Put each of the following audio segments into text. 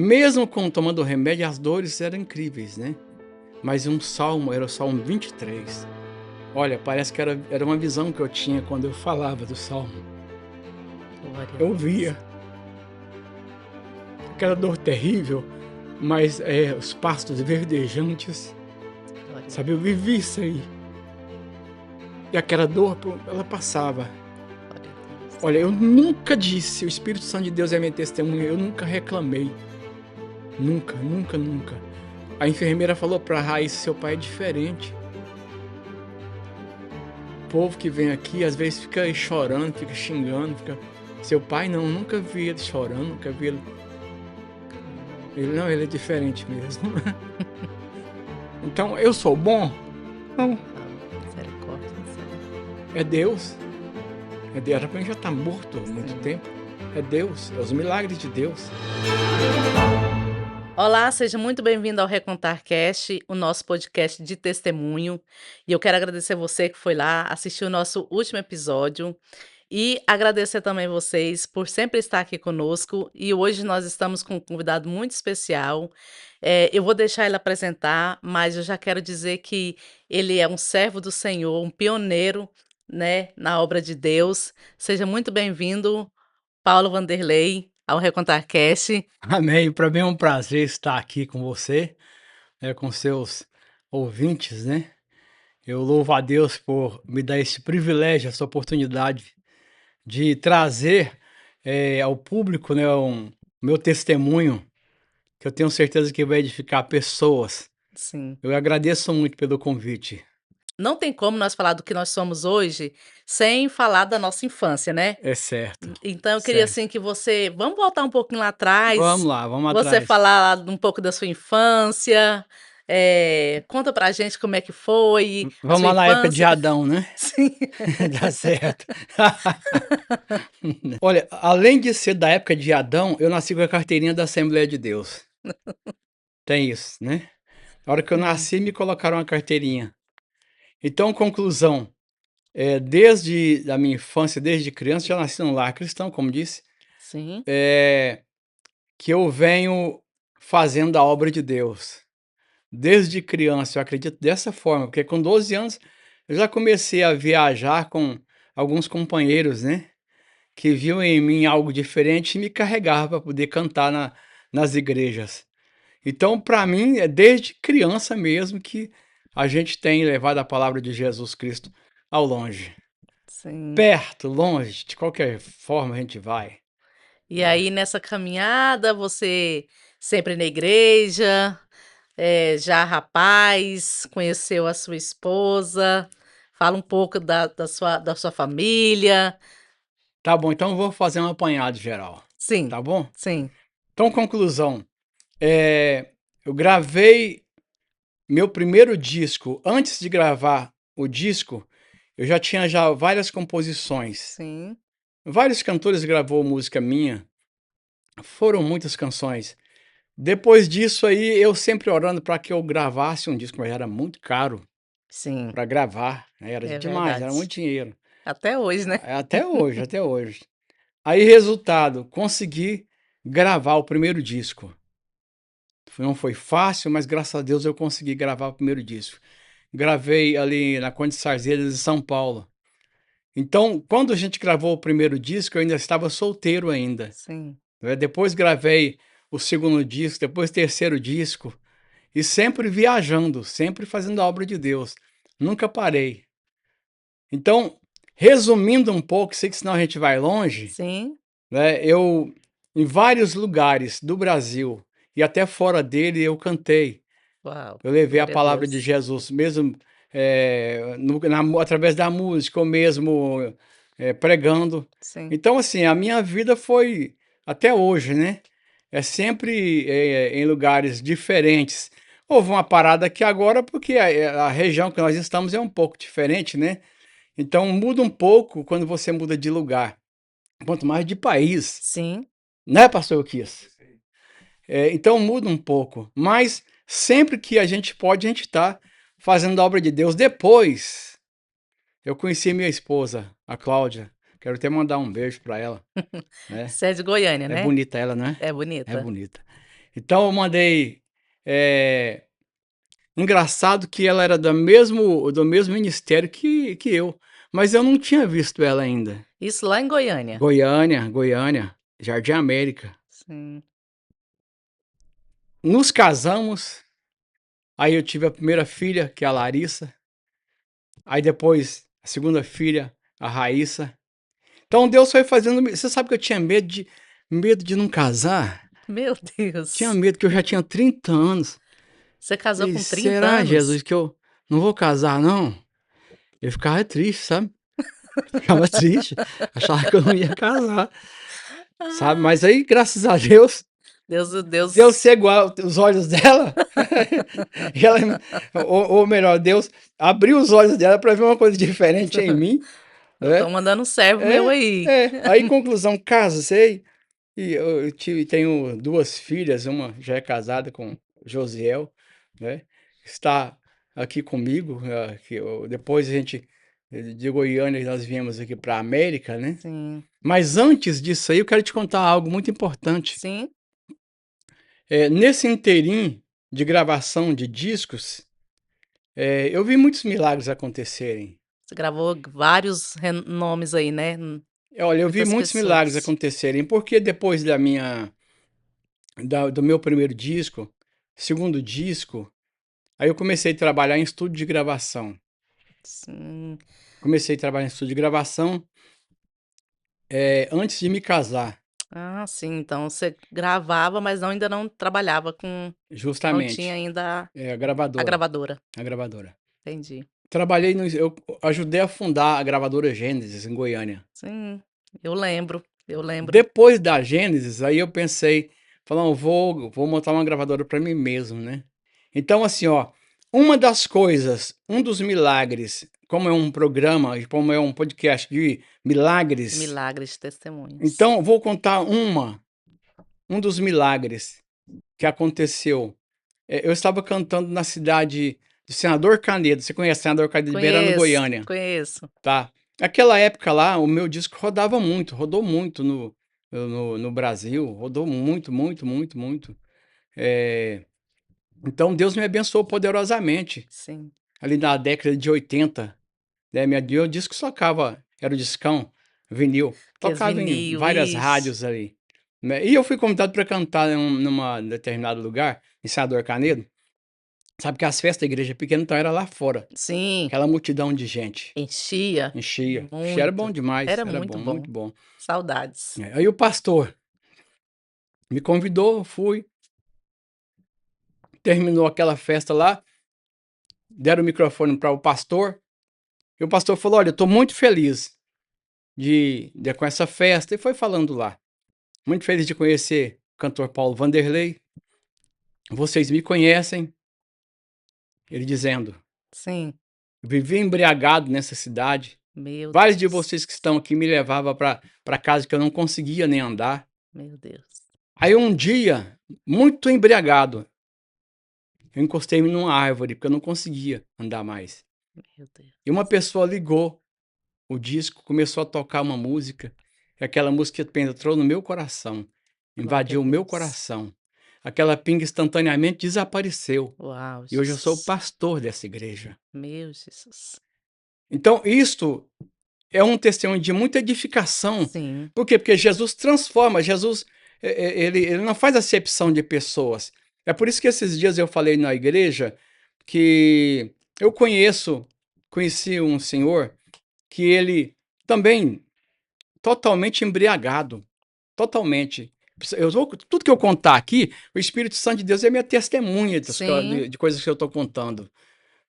Mesmo com tomando remédio, as dores eram incríveis, né. Mas um salmo, era o Salmo 23. Olha, parece que era uma visão que eu tinha quando eu falava do salmo. Glória a Eu Deus. via aquela dor terrível, mas, os pastos verdejantes, Glória a sabe, eu Deus. vivi isso aí. E aquela dor, pô, ela passava. Glória a Deus. Olha, eu nunca disse, o Espírito Santo de Deus é minha testemunha, eu nunca reclamei. Nunca, nunca, nunca. A enfermeira falou pra Raíssa: "Seu pai é diferente". O povo que vem aqui, às vezes, fica aí chorando, fica xingando, fica: "Seu pai não, nunca vi ele chorando, nunca vi ele". Não, ele é diferente mesmo. Então, eu sou bom? Não, Não, misericórdia do Senhor. é Deus. É Deus, era pra mim já estar morto há muito Sim. tempo. É Deus, é os milagres de Deus. Olá, seja muito bem-vindo ao Recontar Cast, o nosso podcast de testemunho. E eu quero agradecer você que foi lá, assistiu o nosso último episódio e agradecer também vocês por sempre estar aqui conosco. E hoje nós estamos com um convidado muito especial. Eu vou deixar ele apresentar, mas eu já quero dizer que ele é um servo do Senhor, um pioneiro, né, na obra de Deus. Seja muito bem-vindo, Paulo Vanderlei, ao Recontar Cast. Amém. Para mim é um prazer estar aqui com você, com seus ouvintes, né. Eu louvo a Deus por me dar esse privilégio, essa oportunidade de trazer, ao público, né, meu testemunho, que eu tenho certeza que vai edificar pessoas. Sim. Eu agradeço muito pelo convite. Não tem como nós falar do que nós somos hoje, sem falar da nossa infância, né. É certo, Então eu queria, certo. assim, que você vamos voltar um pouquinho lá atrás, Vamos lá, vamos você atrás. falar um pouco da sua infância, conta pra gente como é que foi a Vamos sua lá na época de infância. Adão, né? Sim. Tá certo. Olha, além de ser da época de Adão, eu nasci com a carteirinha da Assembleia de Deus. Tem isso, né. A hora que eu Sim, nasci, me colocaram uma carteirinha. Então, conclusão, desde a minha infância, desde criança, já nasci num lar cristão, como disse, sim, eh, que eu venho fazendo a obra de Deus. Desde criança, eu acredito dessa forma, porque com 12 anos eu já comecei a viajar com alguns companheiros, né, que viam em mim algo diferente e me carregavam para poder cantar nas igrejas. Então, para mim, é desde criança mesmo que a gente tem levado a palavra de Jesus Cristo ao longe. sim. Perto, longe, de qualquer forma a gente vai, E né. aí nessa caminhada você sempre na igreja, já rapaz, conheceu a sua esposa, fala um pouco da sua família. Tá bom, então eu vou fazer um apanhado geral, Sim, tá bom? sim, Então, conclusão, eu gravei meu primeiro disco. Antes de gravar o disco, eu já tinha várias composições. sim. Vários cantores gravou música minha, foram muitas canções. Depois disso aí, eu sempre orando para que eu gravasse um disco, mas era muito caro Sim, para gravar, né, era é demais, era verdade. muito dinheiro. Até hoje, né. Até hoje, até hoje. Aí resultado, consegui gravar o primeiro disco. Não foi fácil, mas graças a Deus eu consegui gravar o primeiro disco. Gravei ali na Conde de Sarzeddas, em São Paulo. Então, quando a gente gravou o primeiro disco, eu ainda estava solteiro ainda, Sim, né. Depois gravei o segundo disco, depois o terceiro disco, e sempre viajando, sempre fazendo a obra de Deus, nunca parei. Então, resumindo um pouco, sei que senão a gente vai longe, sim. né, eu em vários lugares do Brasil e até fora dele eu cantei. Uau, Eu levei a glória a palavra de Deus. Jesus mesmo, através da música ou mesmo, pregando. Sim, Então, assim, a minha vida foi até hoje, né, é sempre, em lugares diferentes. Houve uma parada aqui agora, porque a região que nós estamos é um pouco diferente, né, então muda um pouco quando você muda de lugar, quanto mais de país, sim. né, pastor Elquias? Então muda um pouco, mas sempre que a gente pode, a gente está fazendo a obra de Deus. Depois, eu conheci minha esposa, a Cláudia, quero até mandar um beijo para ela, né. Você é de Goiânia, É né? bonita ela, não é? É É bonita. bonita. Então eu mandei, eh, engraçado que ela era do mesmo ministério que eu, mas eu não tinha visto ela ainda. Isso lá em Goiânia? Goiânia, Goiânia, Jardim América. Sim. Nos casamos, aí eu tive a primeira filha, que é a Larissa, aí depois a segunda filha, a Raíssa. Então Deus foi fazendo, você sabe que eu tinha medo de não casar? Meu Tinha Deus. medo, que eu já tinha 30 anos. Você casou Falei: com 30 "Será, anos? Jesus, que eu não vou casar não?" Eu ficava triste, sabe? Ficava triste, achava que eu não ia casar, sabe? Ah, Mas aí, graças a Deus, Deus Deus cegou os olhos dela, e ela, ou melhor, Deus abriu os olhos dela para ver uma coisa diferente em mim, eu tô né? mandando um servo meu É, aí. Aí, conclusão, casei, e tenho 2 filhas, uma já é casada com Josiel, né, está aqui comigo, depois a gente, de Goiânia, nós viemos aqui para a América, né. Sim, Mas antes disso aí, eu quero te contar algo muito importante. sim. Nesse interim de gravação de discos, eu vi muitos milagres acontecerem. Você gravou vários nomes aí, né, Olha, eu vi muitas muitos milagres pessoas. acontecerem, porque depois do meu primeiro disco, segundo disco, aí eu comecei a trabalhar em estúdio de gravação. Sim. Comecei a trabalhar em estúdio de gravação, antes de me casar, Ah, sim, então você gravava, mas ainda não trabalhava com não tinha justamente. ainda A a gravadora, gravadora. a gravadora. Entendi. Trabalhei no eu ajudei a fundar a gravadora Gênesis em Goiânia. Sim, eu lembro, eu lembro. Depois da Gênesis, aí eu pensei, falei: "Não, vou montar uma gravadora para mim mesmo, né". Então, assim, ó, uma das coisas, um dos milagres, como é um programa, e como é um podcast de De milagres, milagres, testemunhos. então vou contar um dos milagres que aconteceu. Eu estava cantando na cidade de Senador Canedo, você conhece Senador Canedo, beirando Conheço, Goiânia, conheço. tá. Aquela época lá, o meu disco rodava muito, rodou muito no Brasil, rodou muito, muito, muito, muito. Eh, então Deus me abençoou poderosamente, Sim. ali na década de 80, né, meu disco tocava, era o discão, vinil, Aqueles tocava em vinil, várias isso. rádios ali, né. E eu fui convidado para cantar numa determinado lugar, em Senador Canedo, sabe que as festas da igreja pequena, então era lá fora, Sim, aquela multidão de gente, enchia enchia. Enchia, era bom muito. demais, Era era muito bom, bom. muito bom. Saudades. Aí o pastor me convidou, fui, terminou aquela festa lá, deram o microfone para o pastor, e o pastor falou: "Olha, eu estou muito feliz com essa festa", e foi falando lá. "Muito feliz de conhecer o cantor Paulo Vanderlei, vocês me conhecem", ele dizendo, Sim. "vivi embriagado nessa cidade, Meu vários de Deus, vocês que estão aqui me levavam para casa que eu não conseguia nem andar. meu Deus, Aí um dia, muito embriagado, eu encostei-me numa árvore, porque eu não conseguia andar mais. meu Deus. E uma pessoa ligou o disco, começou a tocar uma música, e aquela música penetrou no meu coração, Glória a invadiu o meu Deus. coração. Aquela pinga instantaneamente desapareceu, Uau, e hoje eu sou o Jesus. pastor dessa igreja. Meu Jesus. Então isto é um testemunho de muita edificação. Sim, Por quê? Porque Jesus transforma, Jesus, ele não faz acepção de pessoas. É por isso que esses dias eu falei na igreja que eu conheci um senhor que ele também totalmente embriagado, totalmente. Tudo que eu contar aqui, o Espírito Santo de Deus é minha testemunha sim, de coisas que eu estou contando,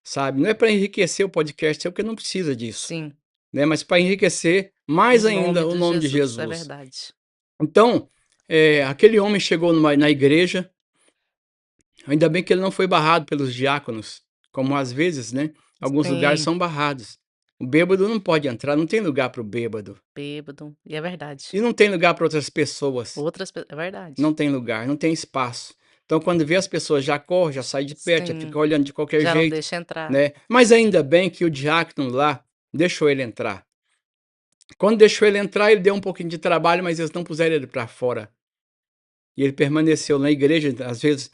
sabe? Não é para enriquecer o podcast, porque não precisa disso, sim. né? Mas para enriquecer O mais nome ainda o de nome de Jesus, é Jesus. verdade. Então, aquele homem chegou na igreja, ainda bem que ele não foi barrado pelos diáconos, como às vezes, né? Alguns lugares Sim, são barrados. O bêbado não pode entrar, não tem lugar para o bêbado. bêbado, e é verdade. E não tem lugar para outras pessoas. É verdade. Não tem lugar, não tem espaço. Então, quando vê as pessoas já corre, já sai de perto, já Sim, fica olhando de qualquer já não jeito, deixa entrar. né? Mas ainda bem que o diácono lá deixou ele entrar. Quando deixou ele entrar, ele deu um pouquinho de trabalho, mas eles não puseram ele para fora. E ele permaneceu na igreja, às vezes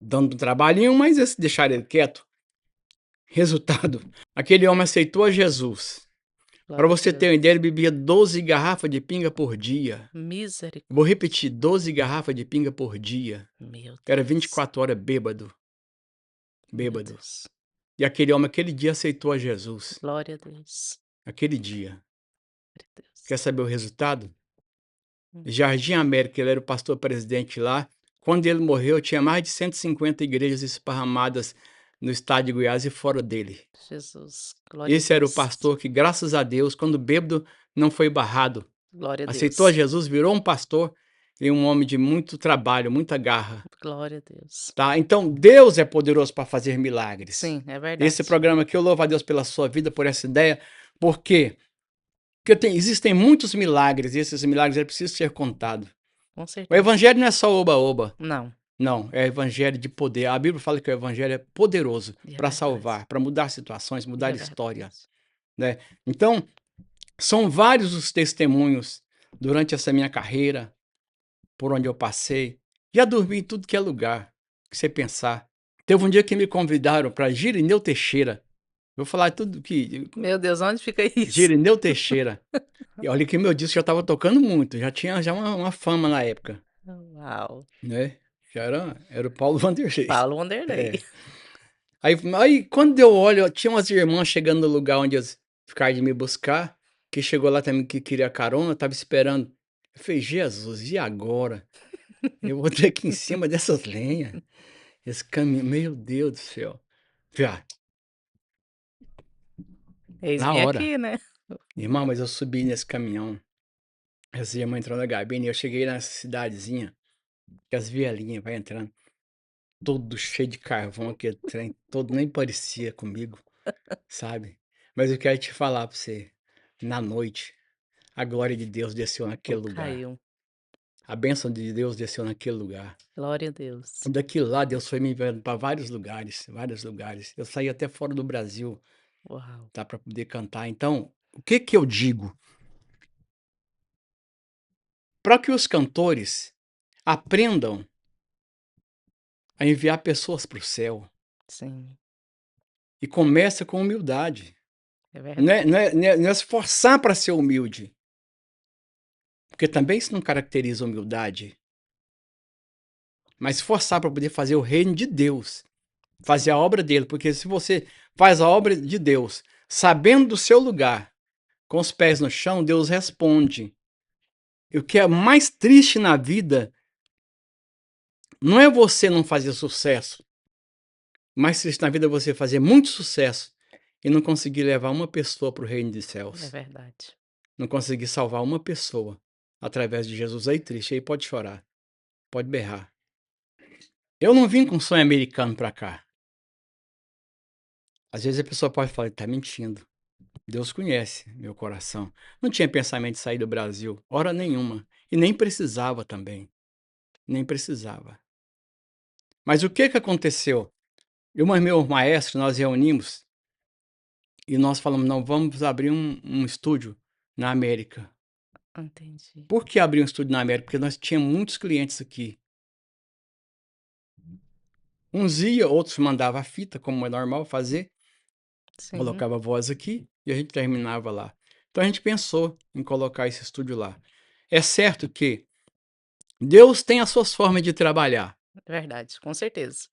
dando um trabalhinho, mas eles deixaram ele quieto. Resultado, aquele homem aceitou a Jesus. Para Glória a você ter uma Deus. ideia, ele bebia 12 garrafas de pinga por dia. Vou Misericórdia. repetir, 12 garrafas de pinga por dia. Meu Era Deus. 24 horas bêbado, Meu bêbado. Deus. E aquele homem, aquele dia, aceitou a Jesus. Glória a Deus. Aquele dia. Glória a Deus. Quer saber o resultado? Hum, Jardim América, ele era o pastor presidente lá. Quando ele morreu, tinha mais de 150 igrejas esparramadas no estado de Goiás e fora dele. Jesus. Glória a Esse era o Deus. pastor que, graças a Deus, quando bêbado, não foi barrado. Glória a Aceitou a Deus. Jesus, virou um pastor e um homem de muito trabalho, muita garra. Glória a Deus. Tá? Então, Deus é poderoso para fazer milagres. Sim, é Esse verdade. programa aqui, eu louvo a Deus pela sua vida, por essa ideia. Por quê? Porque existem muitos milagres e esses milagres é preciso ser contados. Com O certeza. evangelho não é só oba-oba. Não, Não, é evangelho de poder. A Bíblia fala que o evangelho é poderoso e é para verdade. salvar, para mudar situações, E mudar é história, verdade. né? Então, são vários os testemunhos durante essa minha carreira, por onde eu passei. Já dormi em tudo que é lugar que você pensar. Teve um dia que me convidaram para Girineu Teixeira. Vou falar tudo que Meu Deus, onde fica isso? Girineu Teixeira. E olha que meu disco já estava tocando muito, já tinha já uma fama na época, Uau. né? Já era o Paulo Vanderlei. Paulo Wanderlei. É. Aí quando eu olho, tinha umas irmãs chegando no lugar onde eles ficaram de me buscar, que chegou lá também que queria carona, estava esperando. Eu falei: "Jesus, e agora? Eu vou ter que ir em cima dessas lenhas, esse caminho, meu Deus do céu". Falei: "Ah, na Eis-me hora". aqui, né. Irmão, mas eu subi nesse caminhão, as irmãs entrou na gabine e eu cheguei nessa cidadezinha, que as vielinhas vai entrando, todo cheio de carvão, aquele trem todo nem parecia comigo, sabe. Mas eu quero te falar pra você, na noite, a glória de Deus desceu naquele lugar, Caiu. a bênção de Deus desceu naquele lugar. Glória a Deus. Daquilo lá, Deus foi me enviando para vários lugares, vários lugares. Eu saí até fora do Brasil, Uau. tá, para poder cantar. Então, o que que eu digo? Para que os cantores aprendam a enviar pessoas para o céu Sim, e começa com humildade. é Não é, verdade. não é, não é, não é se forçar para ser humilde, porque também isso não caracteriza humildade, mas forçar para poder fazer o reino de Deus, fazer a Sim, obra dele, porque se você faz a obra de Deus sabendo do seu lugar, com os pés no chão, Deus responde. E o que é mais triste na vida não é você não fazer sucesso. O mais triste na vida é você fazer muito sucesso e não conseguir levar uma pessoa para o reino dos é céus. verdade. Não conseguir salvar uma pessoa através de Jesus. Aí triste, aí pode chorar, pode berrar. Eu não vim com sonho americano para cá. Às vezes a pessoa pode falar, está mentindo. Deus conhece meu coração. Não tinha pensamento de sair do Brasil, hora nenhuma. E nem precisava também. Nem precisava. Mas o que que aconteceu? Eu e meu maestro, nós reunimos e nós falamos: "Não, vamos abrir um estúdio na América". Entendi. Por que abrir um estúdio na América? Porque nós tínhamos muitos clientes aqui. Uns ia, outros mandava a fita, como é normal fazer, Sim, colocava a voz aqui e a gente terminava lá. Então a gente pensou em colocar esse estúdio lá. É certo que Deus tem as suas formas de trabalhar. é verdade, com certeza.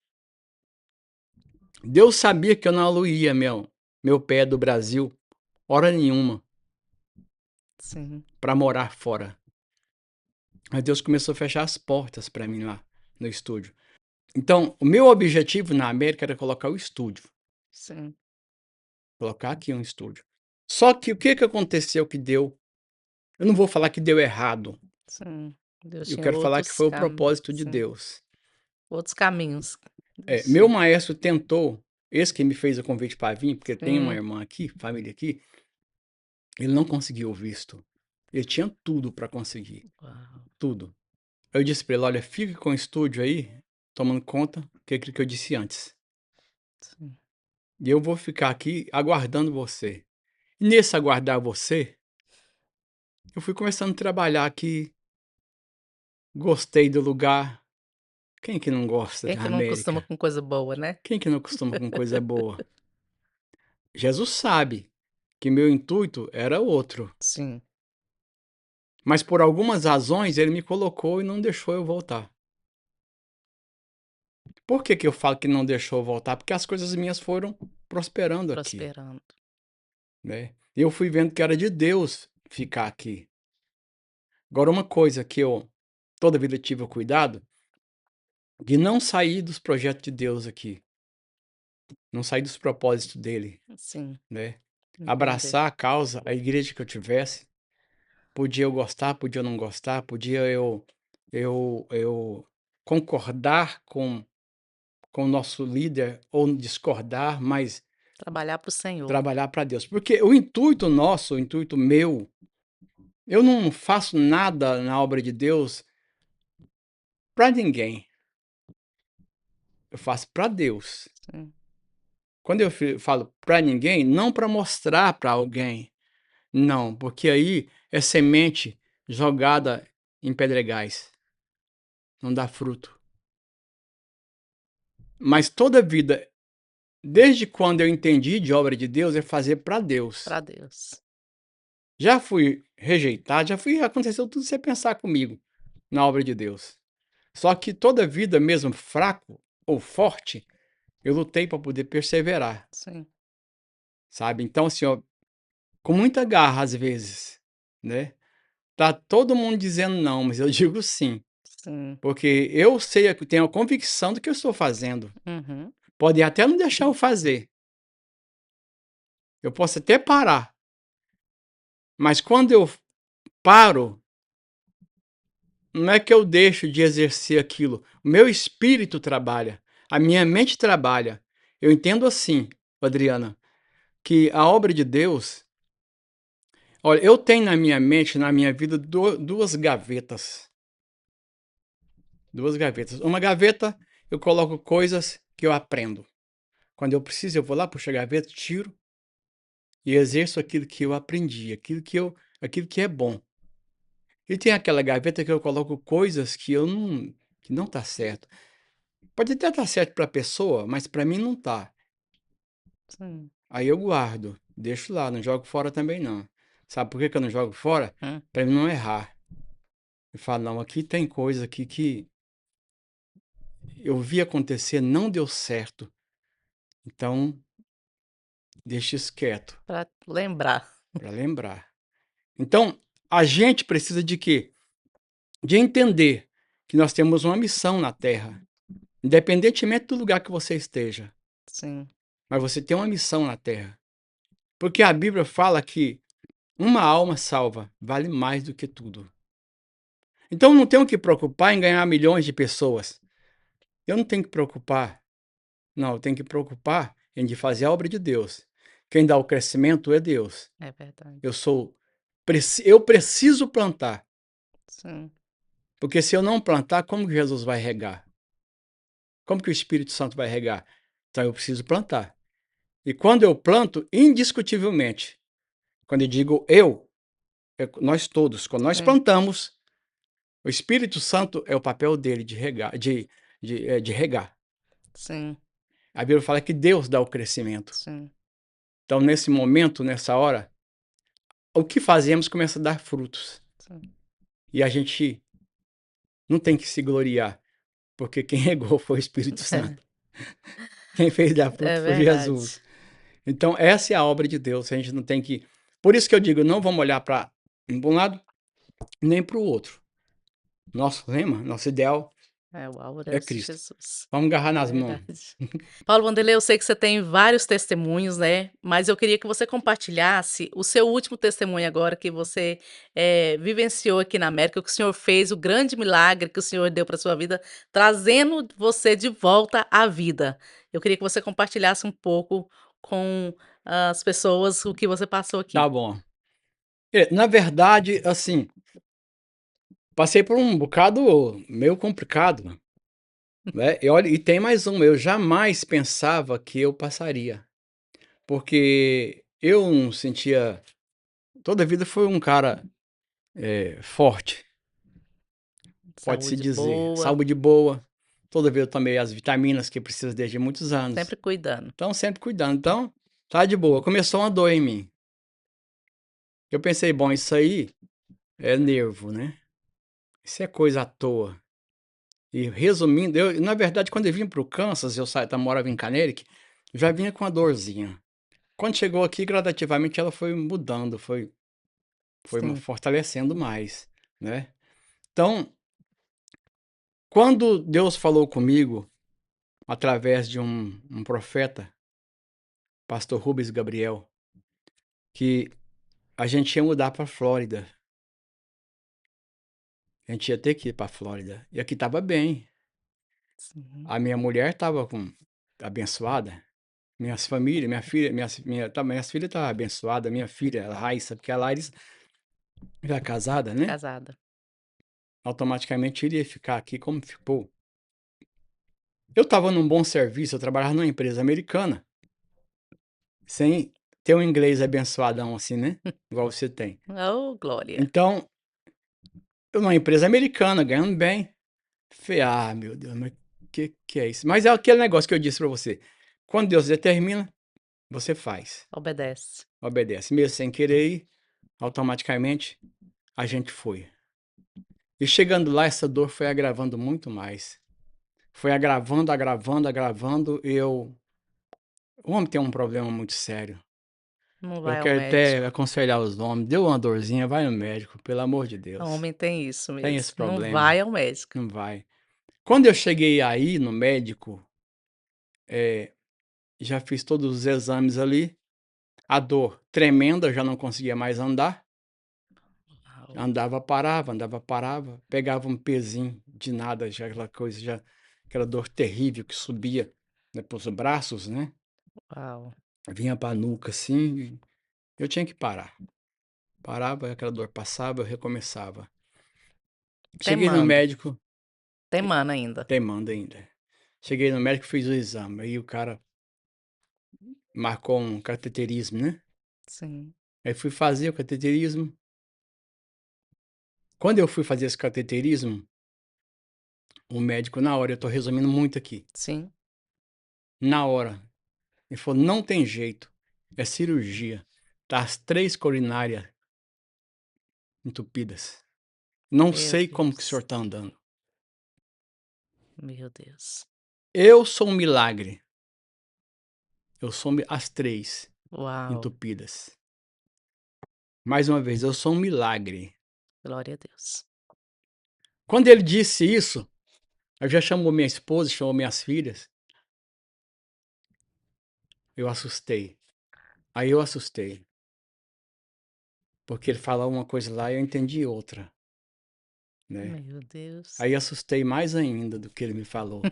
Deus sabia que eu não aluía meu pé do Brasil, hora nenhuma, Sim, para morar fora. Mas Deus começou a fechar as portas para mim lá no estúdio. Então, o meu objetivo na América era colocar o estúdio, sim, colocar aqui um estúdio. Só que o que que aconteceu que deu, eu não vou falar que deu errado, sim. Deus eu tinha quero falar que outros foi o propósito de sim, Deus. outros caminhos. Deus Meu tinha. maestro tentou, esse que me fez o convite para vir, porque tem uma Sim, irmã aqui, família aqui, ele não conseguiu o visto. Ele tinha tudo para conseguir, uau, tudo. Eu disse para ele: "Olha, fica com o estúdio aí, tomando conta, que é aquilo que eu disse antes. sim, E eu vou ficar aqui aguardando você". E nesse aguardar você, eu fui começando a trabalhar aqui, gostei do lugar. Quem que não gosta Quem da que não costuma América? com coisa boa, né? Quem que não acostuma com coisa boa? Jesus sabe que meu intuito era outro, Sim, mas por algumas razões ele me colocou e não deixou eu voltar. Por que que eu falo que não deixou eu voltar? Porque as coisas minhas foram prosperando aqui, prosperando. né. Eu fui vendo que era de Deus ficar aqui. Agora uma coisa que eu toda a vida tive o cuidado, de não sair dos projetos de Deus aqui, não sair dos propósitos dele, Sim, né. entender. Abraçar a causa, a igreja que eu tivesse, podia eu gostar, podia eu não gostar, podia eu concordar com o nosso líder ou discordar, mas Trabalhar para o Senhor. trabalhar para Deus. Porque o intuito nosso, o intuito meu, eu não faço nada na obra de Deus para ninguém, eu faço para Deus. Sim, Quando eu falo para ninguém, não para mostrar para alguém, não, porque aí é semente jogada em pedregais, não dá fruto. Mas toda vida, desde quando eu entendi de obra de Deus, é fazer para Deus. para Deus. Já fui rejeitado, aconteceu tudo você pensar comigo na obra de Deus. Só que toda vida, mesmo fraco ou forte, eu lutei para poder perseverar, Sim, sabe. Então, assim, ó, com muita garra às vezes, né. Tá todo mundo dizendo não, mas eu digo sim, sim. porque eu sei, eu tenho a convicção do que eu estou fazendo. Uhum. Podem até não deixar eu fazer, eu posso até parar, mas quando eu paro, não é que eu deixo de exercer aquilo, o meu espírito trabalha, a minha mente trabalha. Eu entendo assim, Adriana, que a obra de Deus, olha, eu tenho na minha mente, na minha vida, 2 gavetas. 2 gavetas. Uma gaveta, eu coloco coisas que eu aprendo. Quando eu preciso, eu vou lá, puxo a gaveta, tiro e exerço aquilo que eu aprendi, aquilo que é bom. E tem aquela gaveta que eu coloco coisas que não tá certo. Pode até estar certo para a pessoa, mas para mim não tá. Sim. Aí eu guardo, deixo lá, não jogo fora também não. Sabe por que que eu não jogo fora? Hum. Para mim não errar. Eu falo: "Não, aqui tem coisa aqui que eu vi acontecer, não deu certo, então deixa isso quieto, Pra lembrar. para lembrar". Então, a gente precisa de quê? De entender que nós temos uma missão na Terra, independentemente do lugar que você esteja, Sim, mas você tem uma missão na Terra. Porque a Bíblia fala que uma alma salva vale mais do que tudo. Então, eu não tenho que preocupar em ganhar milhões de pessoas. Eu não tenho que preocupar. Não, eu tenho que preocupar em de fazer a obra de Deus. Quem dá o crescimento é Deus. é verdade. Eu sou eu preciso plantar, Sim, porque se eu não plantar, como que Jesus vai regar? Como que o Espírito Santo vai regar? Então eu preciso plantar. E quando eu planto, indiscutivelmente, quando eu digo eu, é nós todos, quando nós sim, plantamos, o Espírito Santo é o papel dele de regar, de regar. sim, A Bíblia fala que Deus dá o crescimento. sim, Então, nesse momento, nessa hora, o que fazemos começa a dar frutos. sim. E a gente não tem que se gloriar, porque quem regou foi o Espírito Santo. Quem fez dar É fruto foi Jesus. verdade. Então, essa é a obra de Deus. A gente não tem que. Por isso que eu digo, não vamos olhar para um lado nem para o outro. Nosso lema, nosso ideal É, o alvo é é o Cristo. Jesus. Vamos agarrar É nas mãos. verdade. Paulo Vanderlei, eu sei que você tem vários testemunhos, né, mas eu queria que você compartilhasse o seu último testemunho agora que você, vivenciou aqui na América, que o senhor fez, o grande milagre que o senhor deu para sua vida, trazendo você de volta à vida. Eu queria que você compartilhasse um pouco com as pessoas o que você passou aqui. Tá bom. Na verdade, assim, passei por um bocado meio complicado, né? E olha, e tem mais um, eu jamais pensava que eu passaria, porque eu não sentia. Toda a vida foi um cara forte. pode-se Saúde dizer. boa, Saúde boa, toda vez eu tomei as vitaminas que preciso desde muitos anos, sempre cuidando. então sempre cuidando. Então, tá de boa. Começou uma dor em mim. Eu pensei: "Bom, isso aí é nervo, né, isso é coisa à toa". E resumindo, eu na verdade, quando eu vim para o Kansas, morava em Connecticut, já vinha com uma dorzinha. Quando chegou aqui, gradativamente ela foi mudando, foi Sim, fortalecendo mais, né. Então, quando Deus falou comigo, através de um profeta, pastor Rubens Gabriel, que a gente ia mudar para Flórida, a gente ia ter que ir para Flórida, e aqui estava bem, sim. a minha mulher estava abençoada, minha filha, minhas filhas estavam abençoadas, minha filha, a Raíssa, porque a Laís já é casada, né, Casada. automaticamente iria ficar aqui como ficou. Eu estava num bom serviço, eu trabalhava numa empresa americana, sem ter um inglês abençoadão assim, né, igual você tem. Oh, glória. Então, eu numa empresa americana, ganhando bem, falei: "Ah, meu Deus, mas que é isso?". Mas é aquele negócio que eu disse para você, quando Deus determina, você faz, Obedece. obedece, mesmo sem querer ir, automaticamente a gente foi. E chegando lá, essa dor foi agravando muito mais, foi agravando, agravando, agravando, o homem tem um problema muito sério. Não Eu vai ao quero até médico. aconselhar os homens, deu uma dorzinha, vai no médico, pelo amor de O Deus. homem tem isso Tem esse mesmo, não problema, vai ao médico. não vai. Quando eu cheguei aí no médico, eh, já fiz todos os exames ali, a dor tremenda, eu já não conseguia mais andar, Uau, andava, parava, pegava um pezinho de nada, já aquela coisa, já aquela dor terrível que subia, né, para os braços, né, uau. vinha para a nuca assim, e eu tinha que parar. Parava, aquela dor passava, eu recomeçava. Cheguei no Temando, médico, temando ainda. demanda ainda. Cheguei no médico, fiz o exame, aí o cara marcou um cateterismo, né. Sim, Aí fui fazer o cateterismo. Quando eu fui fazer esse cateterismo, o médico na hora, eu tô resumindo muito aqui, sim. na hora, ele falou: "Não tem jeito, é cirurgia, tá as 3 coronárias entupidas. Não Meu sei como que o Deus, senhor tá andando". meu Deus. Eu sou um milagre, eu sou as 3 Uau, entupidas. Mais uma vez, eu sou um milagre. glória a Deus. Quando ele disse isso, eu já chamou minha esposa, chamou minhas filhas, eu assustei. Aí eu assustei, porque ele falou uma coisa lá e eu entendi outra, né. Meu Deus, Aí assustei mais ainda do que ele me falou,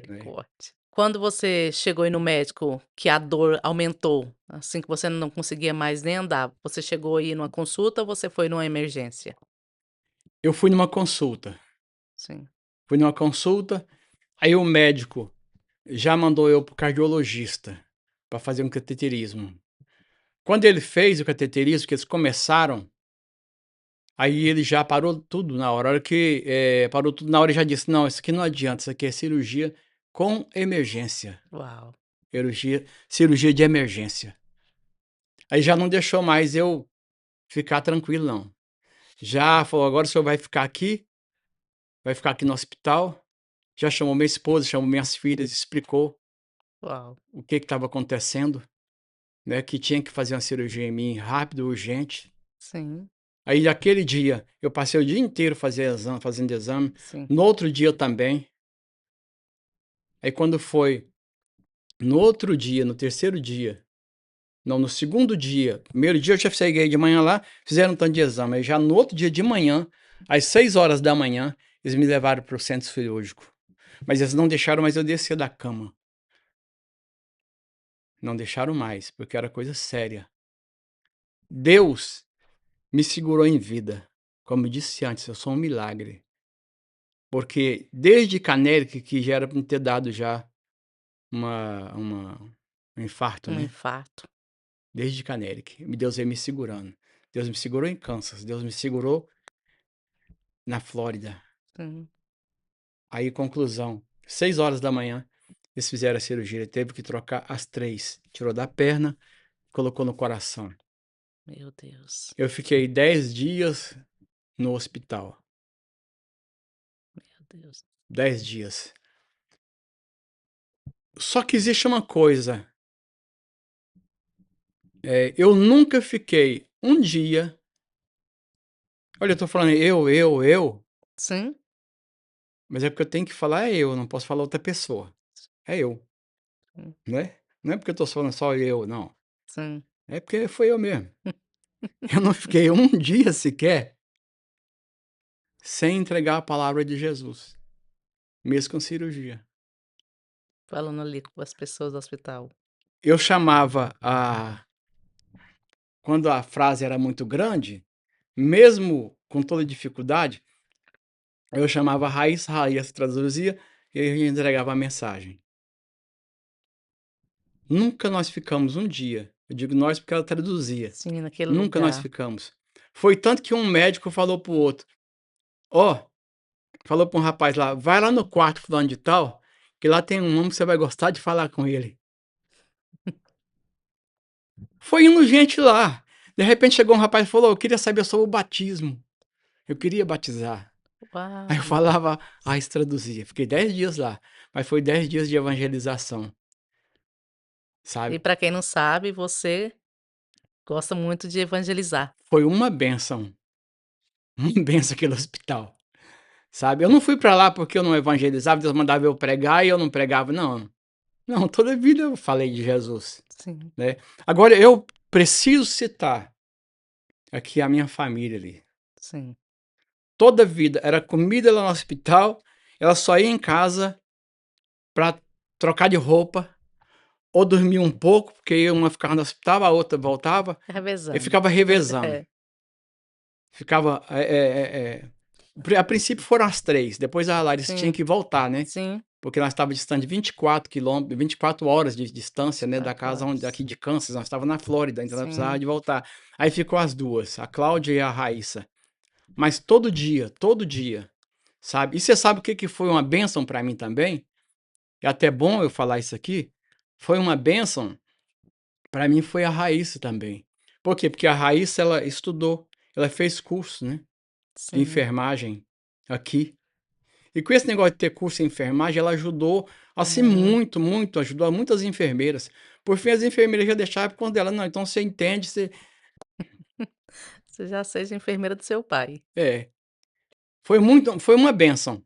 né. misericórdia. Quando você chegou aí no médico, que a dor aumentou, assim que você não conseguia mais nem andar, você chegou aí numa consulta ou você foi numa emergência? Eu fui numa consulta, Sim, fui numa consulta, aí o médico já mandou eu para o cardiologista, para fazer um cateterismo. Quando ele fez o cateterismo, que eles começaram, aí ele já parou tudo na hora. A hora que, parou tudo na hora, ele já disse: "Não, isso aqui não adianta, isso aqui é cirurgia com emergência, uau, cirurgia de emergência". Aí já não deixou mais eu ficar tranquilo não. Já falou: "Agora o senhor vai ficar aqui no hospital". Já chamou minha esposa, chamou minhas filhas, explicou uau, o que estava acontecendo, né, que tinha que fazer uma cirurgia em mim rápido, urgente. sim, Aí aquele dia, eu passei o dia inteiro fazendo exame, sim, no outro dia também. Aí quando foi no outro dia, no terceiro dia, não, no segundo dia, primeiro dia eu já cheguei de manhã lá, fizeram um tanto de exame, aí já no outro dia de manhã, às 6 horas da manhã, eles me levaram para o centro cirúrgico. Mas eles não deixaram mais eu descer da cama, não deixaram mais, porque era coisa séria. Deus me segurou em vida. Como eu disse antes, eu sou um milagre. Porque desde canérica, que já era para me ter dado já uma um infarto, um né, infarto. desde canérica, Deus veio me segurando. Deus me segurou em Kansas, Deus me segurou na Flórida. Sim. Aí, conclusão, 6 horas da manhã, eles fizeram a cirurgia, ele teve que trocar as 3. Tirou da perna, colocou no coração. Meu Deus, Eu fiquei 10 dias no hospital, meu Deus. 10 dias. Só que existe uma coisa, eu nunca fiquei um dia, olha, eu tô falando eu, Sim, mas é porque eu tenho que falar eu, não posso falar outra pessoa. É eu, sim, né? Não é porque eu tô falando só eu, não. sim. É porque foi eu mesmo. Eu não fiquei um dia sequer sem entregar a palavra de Jesus, mesmo com cirurgia. Falando ali com as pessoas do hospital. Eu chamava quando a frase era muito grande, mesmo com toda dificuldade, eu chamava Raíssa, Raíssa traduzia e eu entregava a mensagem. Nunca nós ficamos um dia, eu digo nós porque ela traduzia, Sim, naquele nunca nós lugar. ficamos. Foi tanto que um médico falou para o outro, ó, falou para um rapaz lá, vai lá no quarto fulano de tal, que lá tem um homem que você vai gostar de falar com ele. Foi indo gente lá. De repente chegou um rapaz e falou: "Eu queria saber sobre o batismo. Eu queria batizar". Aí eu Uau! falava, aí se traduzia. Fiquei 10 dias lá, mas foi 10 dias de evangelização, E sabe. para quem não sabe, você gosta muito de evangelizar. Foi uma bênção, uma bênção aquele hospital, sabe. Eu não fui para lá porque eu não evangelizava, Deus mandava eu pregar e eu não pregava, não. Não, toda a vida eu falei de Jesus, Sim, né. Agora eu preciso citar aqui a minha família ali. sim. Toda a vida era comida lá no hospital, ela só ia em casa para trocar de roupa ou dormir um pouco, porque uma ficava no hospital, a outra voltava, e Revezando. ficava revezando. É, Ficava, a princípio foram as 3, depois a Larissa tinha sim, que voltar, né, sim. porque nós estava distante 24 quilômetros, 24 horas de distância, né, da 24 casa onde aqui horas. de Kansas, nós estava na Flórida, então nós precisava Sim, de voltar. Aí ficou as 2, a Cláudia e a Raíssa. Mas todo dia, sabe. E você sabe o que que foi uma bênção para mim também? É até bom eu falar isso aqui, foi uma bênção, para mim foi a Raíssa também. Por quê? Porque a Raíssa ela estudou, ela fez curso, né, de sim. enfermagem aqui. E com esse negócio de ter curso em enfermagem, ela ajudou, assim, Muito. muito, muito, ajudou muitas enfermeiras. Por fim, as enfermeiras já deixaram por conta dela: "Não, então você entende, você". Você já seja enfermeira do seu pai. É, foi uma bênção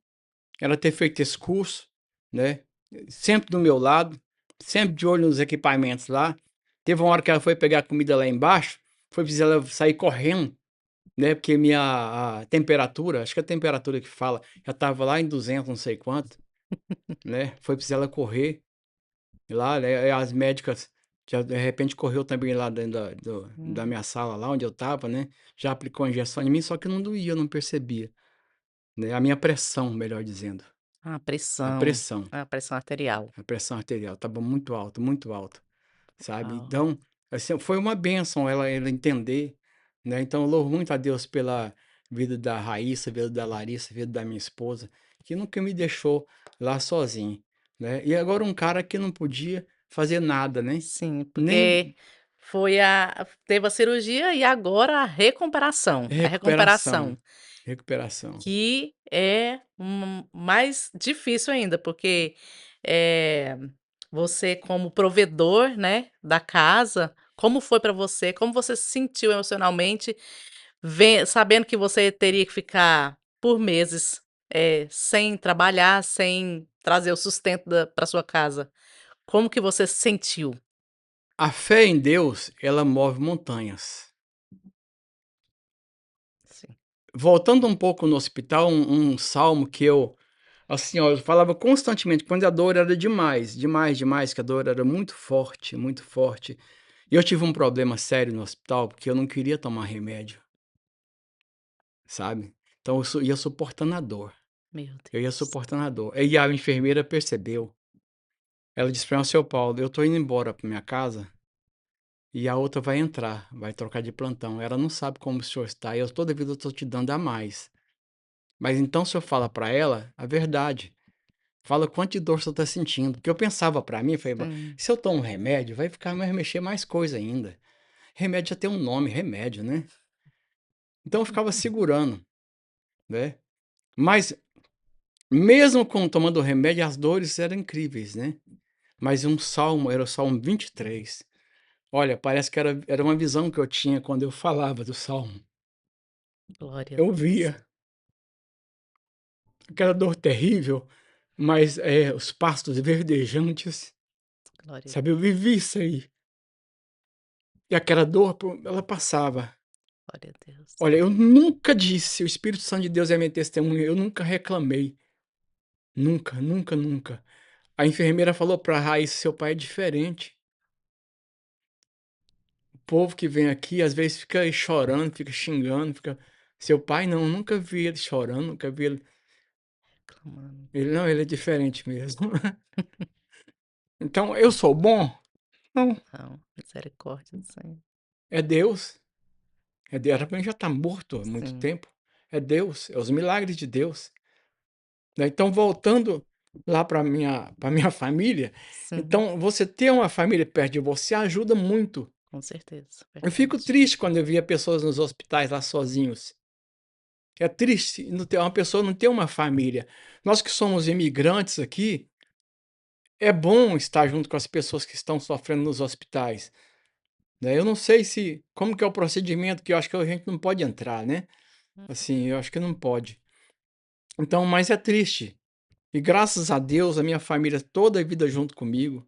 ela ter feito esse curso, né, sempre do meu lado, sempre de olho nos equipamentos lá. Teve uma hora que ela foi pegar comida lá embaixo, foi preciso ela sair correndo, né, porque a temperatura, acho que é a temperatura que fala, já estava lá em 200 não sei quanto, né, foi preciso ela correr lá, né, as médicas já de repente correu também lá dentro da Uhum. minha sala lá onde eu estava, né, já aplicou a injeção em mim, só que não doía, eu não percebia, né, a minha pressão, melhor dizendo, a pressão. A pressão arterial. A pressão arterial estava muito alto, sabe. Uau. Então, assim, foi uma bênção ela entender, né, então eu louvo muito a Deus pela vida da Raíssa, vida da Larissa, vida da minha esposa, que nunca me deixou lá sozinho, né. E agora um cara que não podia fazer nada, né, Sim, porque nem foi a teve a cirurgia e agora a recuperação. A recuperação, recuperação, recuperação. que é mais difícil ainda, porque, eh, você como provedor, né, da casa, como foi para você? Como você se sentiu emocionalmente sabendo que você teria que ficar por meses, sem trabalhar, sem trazer o sustento para sua casa? Como que você se sentiu? A fé em Deus, ela move montanhas. Sim, Voltando um pouco no hospital, um salmo que eu, assim, ó, eu falava constantemente quando a dor era demais, demais, demais, que a dor era muito forte, muito forte. E eu tive um problema sério no hospital, porque eu não queria tomar remédio, sabe. Então ia suportando a dor, meu eu ia Deus. suportando a dor. E a enfermeira percebeu, ela disse para mim: "Seu Paulo, eu tô indo embora para minha casa, e a outra vai entrar, vai trocar de plantão. Ela não sabe como o senhor está e eu toda vida eu tô te dando a mais". Mas então o senhor fala para ela a verdade. Fala quanto de dor você está sentindo. Porque eu pensava para mim, falei: sim, "Se eu tomo um remédio, vai ficar mais mexer mais coisa ainda". Remédio já tem um nome, remédio, né. Então eu ficava segurando, né. Mas mesmo com tomando o remédio, as dores eram incríveis, né. Mas um salmo, era o Salmo 23. Olha, parece que era uma visão que eu tinha quando eu falava do salmo. glória a Eu Deus, via aquela dor terrível, mas, os pastos verdejantes, glória a sabe, eu vivi isso aí. E aquela dor, pô, ela passava. glória a Deus. Olha, eu nunca disse, o Espírito Santo de Deus é minha testemunha, eu nunca reclamei. Nunca, nunca, nunca. A enfermeira falou pra Raíssa: "Seu pai é diferente". O povo que vem aqui, às vezes, fica aí chorando, fica xingando, fica: "Seu pai não, nunca vi ele chorando, nunca vi ele". Clamando. Ele: "Não, ele é diferente mesmo". Então, eu sou bom? Não, Não, misericórdia do Senhor. é Deus. É Deus, era pra mim já estar morto há muito Sim, tempo. É Deus, é os milagres de Deus, né. Então, voltando lá para minha família, sim, então você ter uma família perto de você ajuda muito. com certeza, Eu fico verdade. triste quando eu via pessoas nos hospitais lá sozinhos. É triste não ter uma pessoa não ter uma família. Nós que somos imigrantes aqui, é bom estar junto com as pessoas que estão sofrendo nos hospitais, né. Eu não sei se como que é o procedimento, que eu acho que a gente não pode entrar, né. Assim, eu acho que não pode. Então, mas é triste. E graças a Deus, a minha família toda a vida junto comigo.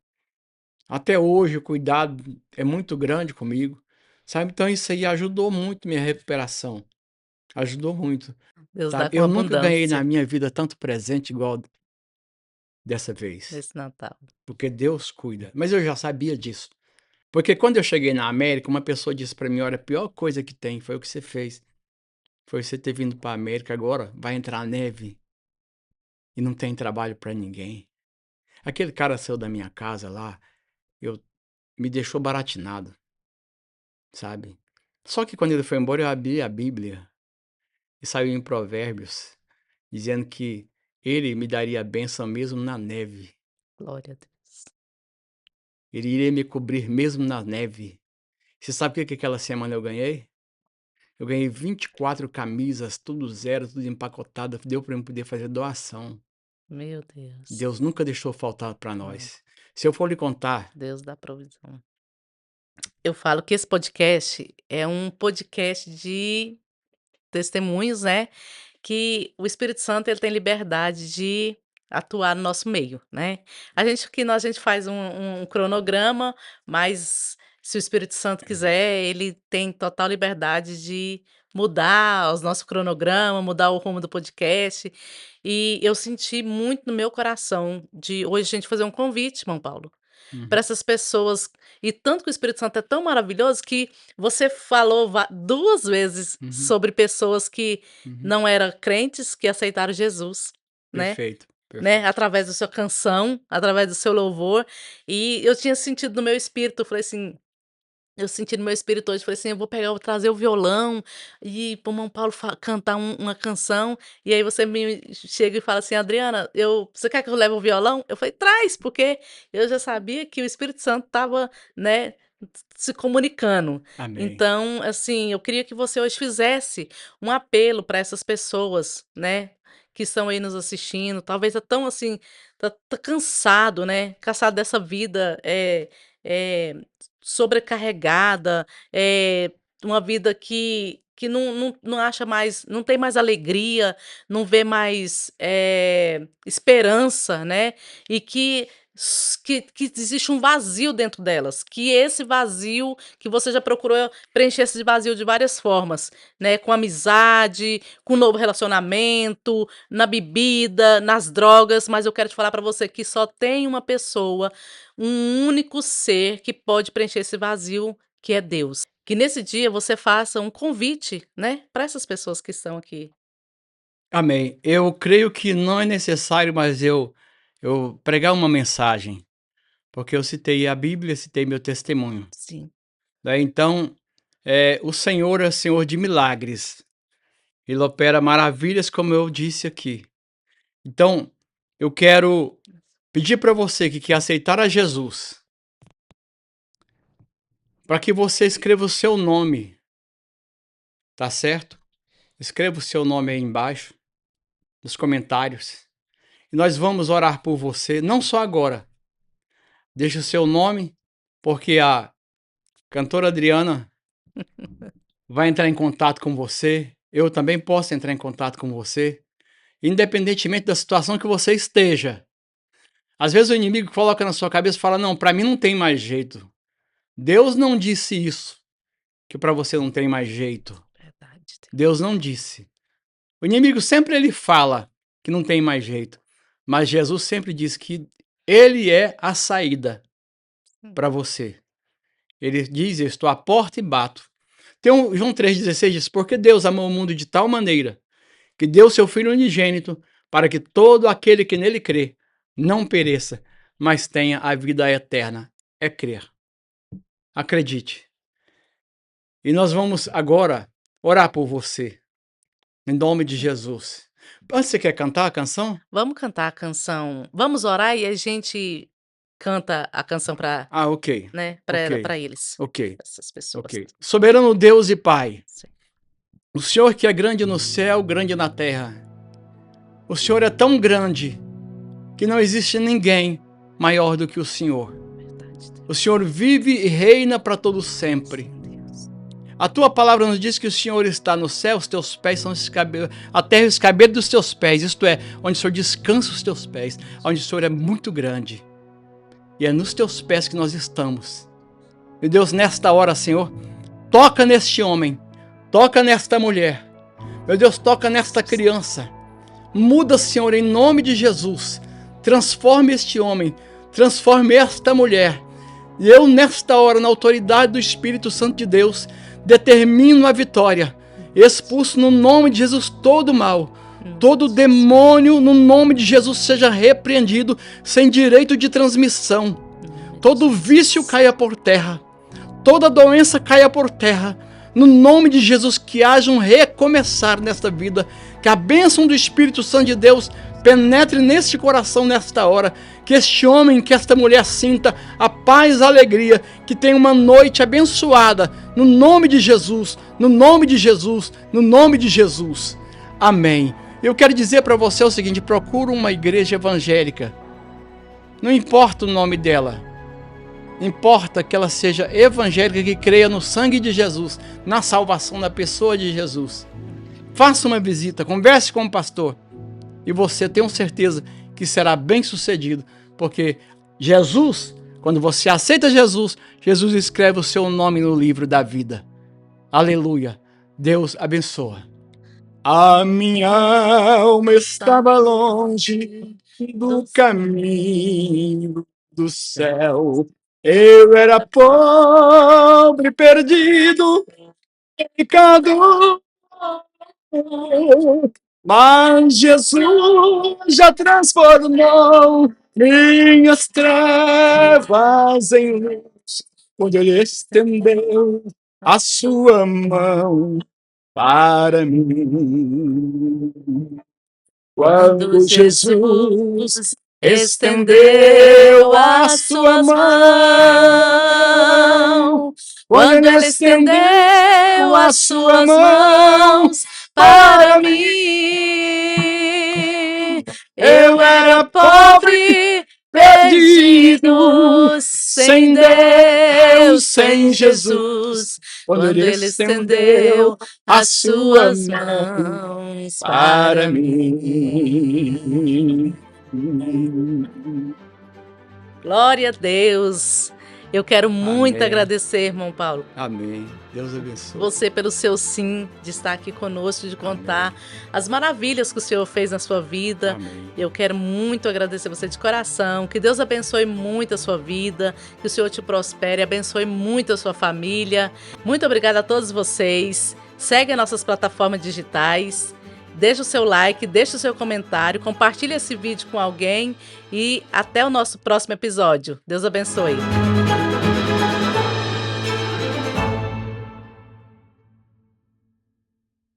Até hoje o cuidado é muito grande comigo, sabe. Então isso aí ajudou muito minha recuperação, ajudou muito, Deus dá sabe. com Eu nunca ganhei na abundância minha vida tanto presente igual dessa vez, nesse Natal. porque Deus cuida. Mas eu já sabia disso, porque quando eu cheguei na América, uma pessoa disse para mim: "Olha, a pior coisa que tem foi o que você fez, foi você ter vindo para a América, agora vai entrar neve e não tem trabalho para ninguém". Aquele cara saiu da minha casa lá, eu me deixou baratinado, sabe. Só que quando ele foi embora eu abri a Bíblia e saiu em Provérbios, dizendo que ele me daria a bênção mesmo na neve, Glória a Deus. ele iria me cobrir mesmo na neve. Você sabe o que que aquela semana eu ganhei? Eu ganhei 24 camisas, tudo zero, tudo empacotado, deu para eu poder fazer doação. Meu Deus. Deus nunca deixou faltar para Não, nós. Se eu for lhe contar, Deus dá provisão. Eu falo que esse podcast é um podcast de testemunhos, né, que o Espírito Santo ele tem liberdade de atuar no nosso meio, né. A gente faz um cronograma, mas se o Espírito Santo quiser, ele tem total liberdade de mudar os nosso cronograma, mudar o rumo do podcast. E eu senti muito no meu coração de hoje a gente fazer um convite, irmão Paulo, para uhum, essas pessoas, e tanto que o Espírito Santo é tão maravilhoso que você falou 2 vezes uhum, sobre pessoas que uhum. não eram crentes, que aceitaram Jesus, né, Perfeito, né, perfeito. através da sua canção, através do seu louvor, e eu tinha sentido no meu espírito, eu falei assim, eu senti no meu espírito hoje, falei assim: "Eu vou pegar, vou trazer o violão e para o irmão Paulo cantar uma canção", e aí você me chega e fala assim: "Adriana, você quer que eu leve o violão?" Eu falei: "Traz", porque eu já sabia que o Espírito Santo estava, né, se comunicando. Amém. Então, assim, eu queria que você hoje fizesse um apelo para essas pessoas, né, que estão aí nos assistindo, talvez tão assim, tá cansado, né, cansado dessa vida, eh sobrecarregada, uma vida que não acha mais, não tem mais alegria, não vê mais, esperança, né, e que existe um vazio dentro delas, que esse vazio que você já procurou preencher esse vazio de várias formas, né, com amizade, com novo relacionamento, na bebida, nas drogas, mas eu quero te falar para você que só tem uma pessoa, um único ser que pode preencher esse vazio, que é Deus. Que nesse dia você faça um convite, né, para essas pessoas que estão aqui. Amém. Eu creio que não é necessário, mas eu pregar uma mensagem, porque eu citei a Bíblia, citei meu testemunho, Sim, né. Então, o Senhor é Senhor de milagres, Ele opera maravilhas, como eu disse aqui. Então, eu quero pedir para você que quer aceitar a Jesus, para que você escreva o seu nome, tá certo? Escreva o seu nome aí embaixo, nos comentários. E nós vamos orar por você, não só agora. Deixe o seu nome, porque a cantora Adriana vai entrar em contato com você. Eu também posso entrar em contato com você, independentemente da situação que você esteja. Às vezes o inimigo coloca na sua cabeça e fala: não, para mim não tem mais jeito. Deus não disse isso, que para você não tem mais jeito. Verdade. Deus não disse. O inimigo sempre ele fala que não tem mais jeito, mas Jesus sempre diz que ele é a saída para você. Ele diz: eu estou à porta e bato. Tem João 3,16 diz: porque Deus amou o mundo de tal maneira que deu seu Filho unigênito para que todo aquele que nele crê não pereça, mas tenha a vida eterna. É crer. Acredite. E nós vamos agora orar por você, em nome de Jesus. Você quer cantar a canção? Vamos cantar a canção, vamos orar e a gente canta a canção para, Ah, ok, né, ok, para eles, ok, essas pessoas. ok. Soberano Deus e Pai, Sim. o Senhor que é grande no céu, grande na terra. O Senhor é tão grande que não existe ninguém maior do que o Senhor. Verdade, Deus. O Senhor vive e reina para todo sempre. Deus. A tua palavra nos diz que o Senhor está no céu, os teus pés são a terra e os cabelos dos teus pés, isto é, onde o Senhor descansa os teus pés, onde o Senhor é muito grande. E é nos teus pés que nós estamos. Meu Deus, nesta hora, Senhor, toca neste homem, toca nesta mulher. Meu Deus, toca nesta criança. Muda, Senhor, em nome de Jesus. Transforme este homem, transforme esta mulher. E eu, nesta hora, na autoridade do Espírito Santo de Deus, determino a vitória. Expulso no nome de Jesus todo o mal. Todo demônio, no nome de Jesus, seja repreendido, sem direito de transmissão. Todo vício caia por terra. Toda doença caia por terra. No nome de Jesus, que haja um recomeçar nesta vida. Que a bênção do Espírito Santo de Deus penetre neste coração nesta hora. Que este homem, que esta mulher sinta a paz, a alegria. Que tenha uma noite abençoada. No nome de Jesus, no nome de Jesus, no nome de Jesus. Amém. Eu quero dizer para você o seguinte: procura uma igreja evangélica. Não importa o nome dela. Importa que ela seja evangélica, que creia no sangue de Jesus, na salvação da pessoa de Jesus. Faça uma visita, converse com o pastor e você tenha certeza que será bem sucedido, porque Jesus, quando você aceita Jesus, Jesus escreve o seu nome no livro da vida. Aleluia. Deus abençoa. A minha alma estava longe do caminho do céu. Eu era pobre, perdido, pecado, mas Jesus já transformou minhas trevas em luz, quando Ele estendeu a sua mão para mim. Quando Jesus estendeu a sua mão, quando Ele estendeu as suas mãos para mim, eu era pobre, perdido, sem Deus, sem Jesus. Quando Ele estendeu as suas mãos para mim. Glória a Deus. Eu quero muito Amém. agradecer, irmão Paulo. Amém. Deus abençoe. Você pelo seu sim, de estar aqui conosco, de contar as maravilhas que o Senhor fez na sua vida. Amém. Eu quero muito agradecer você de coração. Que Deus abençoe muito a sua vida, que o Senhor te prospere, abençoe muito a sua família. Muito obrigada a todos vocês. Segue as nossas plataformas digitais. Deixe o seu like, deixe o seu comentário, compartilhe esse vídeo com alguém e até o nosso próximo episódio. Deus abençoe.